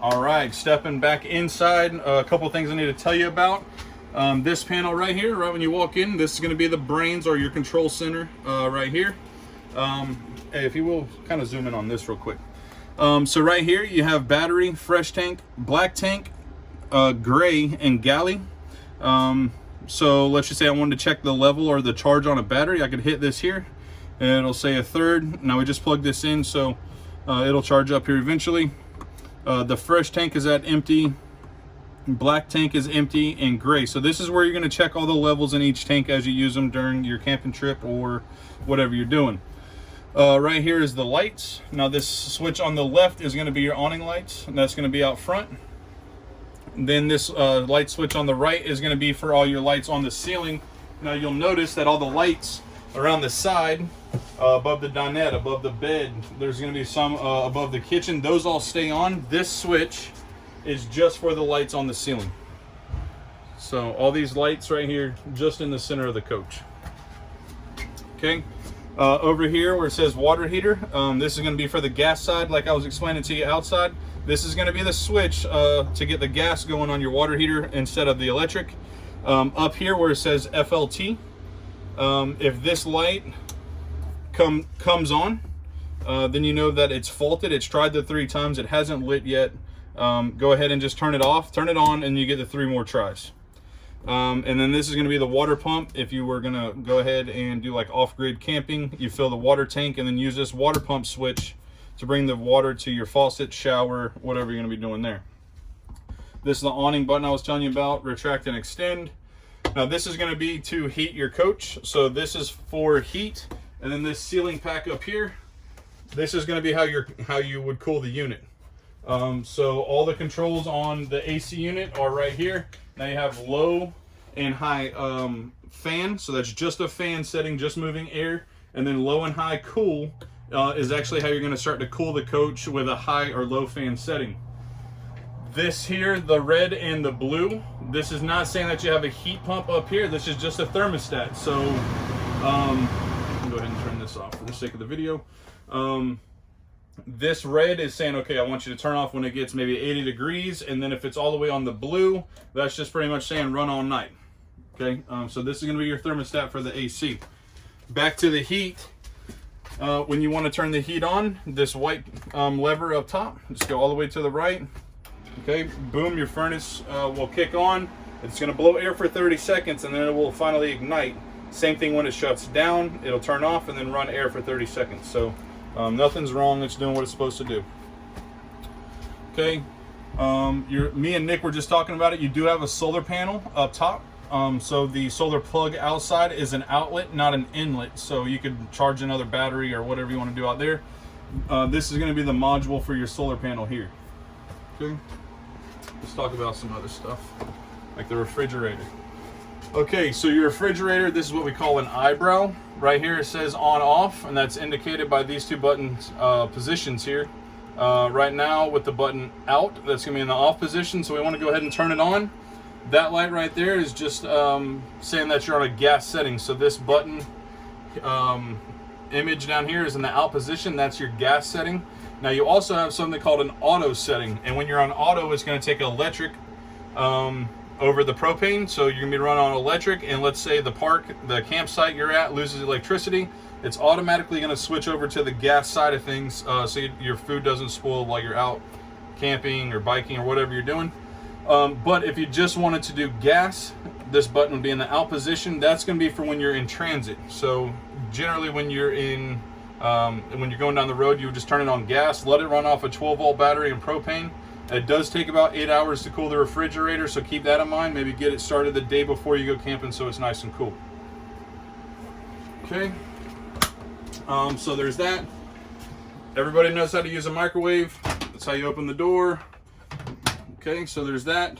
All right, stepping back inside, a couple things I need to tell you about. This panel right here, right when you walk in, this is going to be the brains or your control center right here. If you will, kind of zoom in on this real quick. So right here you have battery, fresh tank, black tank, gray, and galley. So let's just say I wanted to check the level or the charge on a battery. I could hit this here and it'll say a third. Now we just plug this in, so it'll charge up here eventually. The fresh tank is at empty, black tank is empty, and gray. So this is where you're going to check all the levels in each tank as you use them during your camping trip or whatever you're doing. Right here is the lights. Now this switch on the left is going to be your awning lights, and that's going to be out front. Then this light switch on the right is going to be for all your lights on the ceiling. Now you'll notice that all the lights around the side, above the dinette, above the bed, there's going to be some above the kitchen. Those all stay on. This switch is just for the lights on the ceiling. So all these lights right here, just in the center of the coach. Okay. Over here where it says water heater, this is going to be for the gas side, like I was explaining to you outside. This is going to be the switch to get the gas going on your water heater instead of the electric. Up here where it says FLT, if this light comes on, then you know that it's faulted. It's tried the 3 times, it hasn't lit yet. Go ahead and just turn it off, turn it on, and you get the 3 more tries. And then this is going to be the water pump. If you were going to go ahead and do like off-grid camping, you fill the water tank and then use this water pump switch to bring the water to your faucet, shower, whatever you're going to be doing there. This is the awning button I was telling you about, retract and extend. Now this is going to be to heat your coach. So this is for heat, and then this ceiling pack up here, this is going to be how you would cool the unit. So all the controls on the AC unit are right here. Now you have low and high fan, so that's just a fan setting, just moving air, and then low and high cool is actually how you're going to start to cool the coach with a high or low fan setting. This here, the red and the blue, this is not saying that you have a heat pump up here. This is just a thermostat. So I'll go ahead and turn this off for the sake of the video. This red is saying, okay, I want you to turn off when it gets maybe 80 degrees. And then if it's all the way on the blue, that's just pretty much saying run all night. Okay, so this is going to be your thermostat for the AC. Back to the heat. When you want to turn the heat on, this white lever up top, just go all the way to the right. Okay, boom, your furnace will kick on. It's going to blow air for 30 seconds and then it will finally ignite. Same thing when it shuts down, it'll turn off and then run air for 30 seconds. So nothing's wrong, it's doing what it's supposed to do. Okay, me and Nick were just talking about it. You do have a solar panel up top. So the solar plug outside is an outlet, not an inlet. So you could charge another battery or whatever you want to do out there. This is going to be the module for your solar panel here. Okay, let's talk about some other stuff, like the refrigerator. Okay, so your refrigerator, this is what we call an eyebrow. Right here it says on off, and that's indicated by these 2 buttons positions here. Right now with the button out, that's going to be in the off position, so we want to go ahead and turn it on. That light right there is just saying that you're on a gas setting. So this button image down here is in the out position. That's your gas setting. Now you also have something called an auto setting, and when you're on auto, it's going to take electric over the propane. So you're going to be running on electric, and let's say the campsite you're at loses electricity, it's automatically going to switch over to the gas side of things, so your food doesn't spoil while you're out camping or biking or whatever you're doing. But if you just wanted to do gas, this button would be in the out position. That's going to be for when you're in transit. So generally when you're when you're going down the road, you would just turn it on gas, let it run off a 12-volt battery and propane. It does take about 8 hours to cool the refrigerator, so keep that in mind. Maybe get it started the day before you go camping so it's nice and cool. Okay, so there's that. Everybody knows how to use a microwave. That's how you open the door. Okay, so there's that.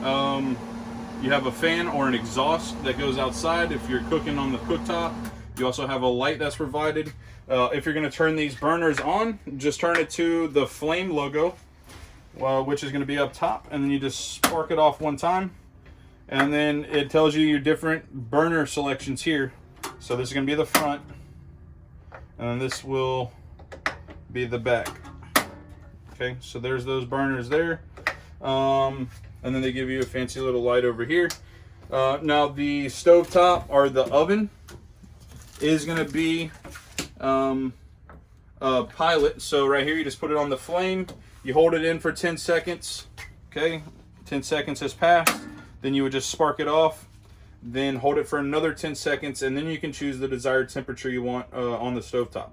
You have a fan or an exhaust that goes outside if you're cooking on the cooktop. You also have a light that's provided. If you're going to turn these burners on, just turn it to the flame logo, which is going to be up top, and then you just spark it off one time, and then it tells you your different burner selections here. So this is going to be the front, and then this will be the back. Okay, so there's those burners there. And then they give you a fancy little light over here. Now the stovetop or the oven is going to be a pilot. So right here, you just put it on the flame. You hold it in for 10 seconds. Okay, 10 seconds has passed. Then you would just spark it off. Then hold it for another 10 seconds, and then you can choose the desired temperature you want on the stovetop.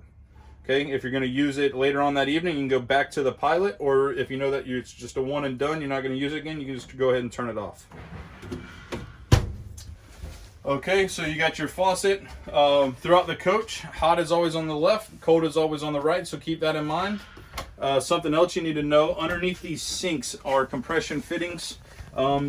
Okay, if you're going to use it later on that evening, you can go back to the pilot, or if you know that it's just a one and done, you're not going to use it again, you can just go ahead and turn it off. Okay, so you got your faucet throughout the coach. Hot is always on the left, cold is always on the right, so keep that in mind. Something else you need to know, underneath these sinks are compression fittings.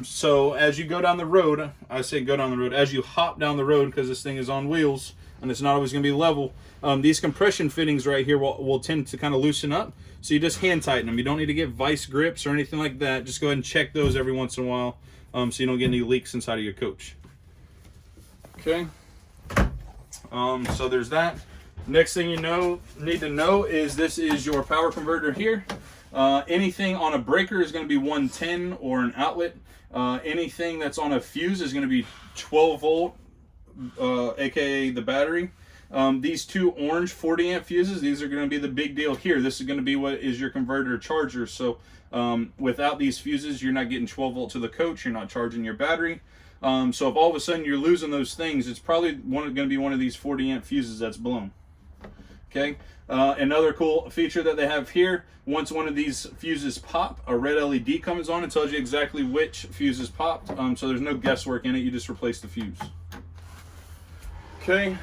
So as you go down the road, I say go down the road, as you hop down the road, because this thing is on wheels and it's not always going to be level, these compression fittings right here will tend to kind of loosen up. So you just hand tighten them. You don't need to get vice grips or anything like that. Just go ahead and check those every once in a while so you don't get any leaks inside of your coach. Okay, so there's that. Next thing you need to know is this is your power converter here. Anything on a breaker is going to be 110 or an outlet. Anything that's on a fuse is going to be 12 volt, aka the battery. These two orange 40 amp fuses, these are going to be the big deal here. This is going to be what is your converter charger. So without these fuses, you're not getting 12 volt to the coach. You're not charging your battery. So if all of a sudden you're losing those things, it's probably going to be one of these 40 amp fuses that's blown. Okay. Another cool feature that they have here, once one of these fuses pop, a red LED comes on and tells you exactly which fuse is popped. So there's no guesswork in it. You just replace the fuse. Okay.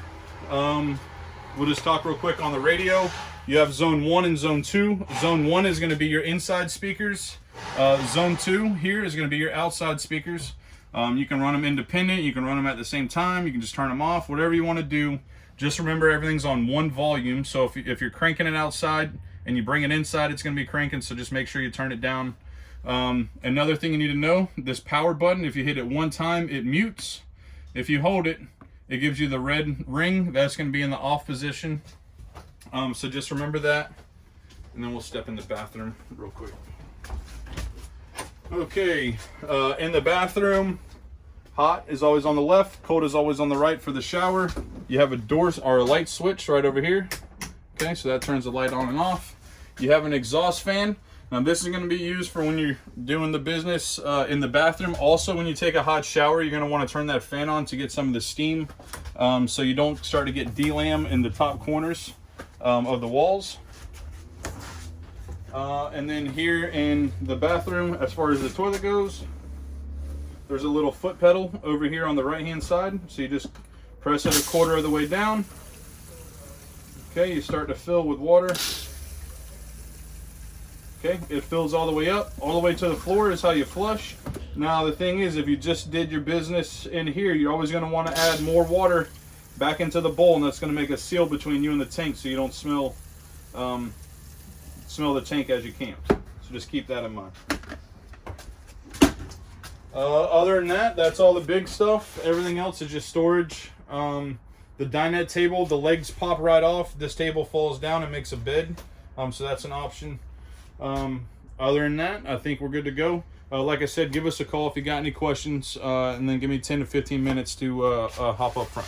We'll just talk real quick on the radio. You have zone 1 and zone 2. Zone 1 is going to be your inside speakers. Zone 2 here is going to be your outside speakers. You can run them independent. You can run them at the same time. You can just turn them off, whatever you want to do. Just remember everything's on one volume. So if you're cranking it outside and you bring it inside, it's going to be cranking. So just make sure you turn it down. Another thing you need to know, this power button, if you hit it one time, it mutes. If you hold it, it gives you the red ring. That's going to be in the off position. So just remember that. And then we'll step in the bathroom real quick. Okay, in the bathroom, hot is always on the left, cold is always on the right for the shower. You have a door or a light switch right over here. Okay, so that turns the light on and off. You have an exhaust fan. Now this is going to be used for when you're doing the business in the bathroom. Also, when you take a hot shower, you're going to want to turn that fan on to get some of the steam so you don't start to get delam in the top corners of the walls. And then here in the bathroom, as far as the toilet goes, there's a little foot pedal over here on the right hand side. So you just press it a quarter of the way down. Okay, you start to fill with water. Okay, it fills all the way up, all the way to the floor is how you flush. Now the thing is, if you just did your business in here, you're always going to want to add more water back into the bowl, and that's going to make a seal between you and the tank so you don't smell the tank as you camp. So just keep that in mind. Other than that, that's all the big stuff. Everything else is just storage. The dinette table, the legs pop right off. This table falls down and makes a bed. So that's an option. Other than that, I think we're good to go. Like I said, give us a call if you got any questions, and then give me 10 to 15 minutes to hop up front.